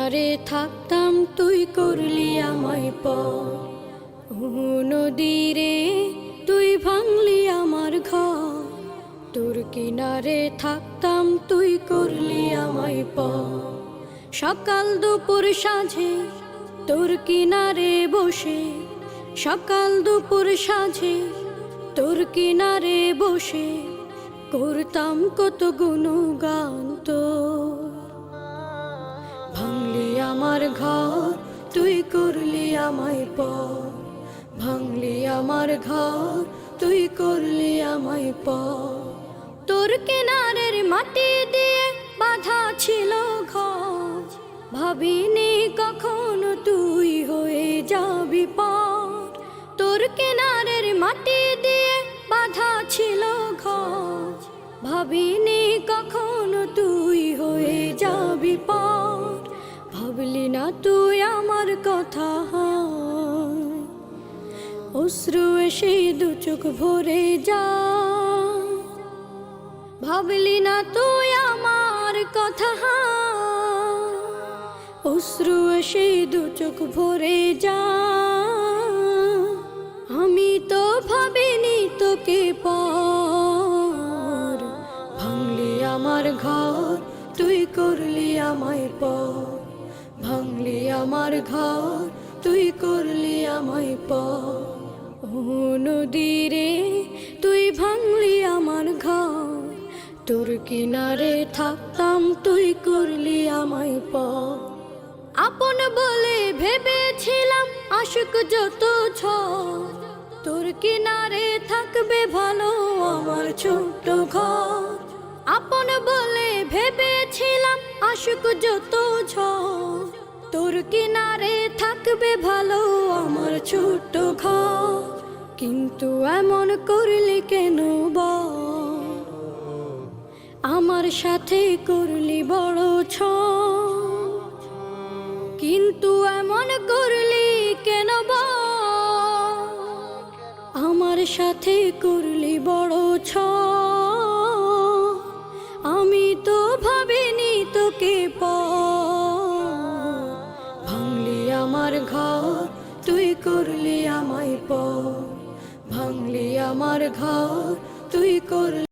কিনারে থাকতাম তুই করলি আমায় পর। নদীরে তুই ভাঙলি আমার ঘর। তোর কিনারে থাকতাম তুই করলি আমায় পর। সকাল দুপুর সাঁঝে তোর কিনারে বসে, সকাল দুপুর সাঁঝে তোর কিনারে বসে করতাম কত গুণগান তোর। ভাঙলি আমার ঘর তুই করলি আমায় পর। ভাঙলি আমার ঘর তুই করলি আমায় পর। তোর কিনারের মাটি দিয়ে বাঁধা ছিল ঘর। ভাবিনি কখনো তুই হয়ে যাবি পার। তোর কিনারের মাটি দিয়ে বাঁধা ছিল ঘর। ভাবিনি কখনো তুই হয়ে যাবি পার। ভাবলি না তুই আমার কথা, অশ্রু এসে দু চোখ ভরে যা। ভাবলি না তুই আমার কথা, অশ্রু এসে দু চোখ ভরে যা। আমি তো ভাবিনি তোকে পর। ভাঙলি আমার ঘর তুই করলি আমায় পর। ভাঙলি আমার ঘর তুই করলি আমায় পর। নদীরে তুই ভাঙলি আমার ঘর। তোর কিনারে থাকতাম তুই করলি আমায় পর। আপন বলে ভেবেছিলাম আশুক যত ঝড়। তোর কিনারে থাকবে ভালো আমার ছোট্ট ঘর। আপন বলে ভেবেছিলাম আশুক যত ঝড়। তোর কিনারে থাকবে ভালো আমার ছোট্ট ঘর। কিন্তু এমন করলি কেন বল? আমার সাথে করলি বড় ছল। কিন্তু এমন করলি কেন বল? আমার সাথে করলি বড় ছল। আমি তো ভাবিনি তোকে পর। ভাঙলি আমার ঘর তুই করলি আমায় পর। ভাঙলি আমার ঘর তুই করলি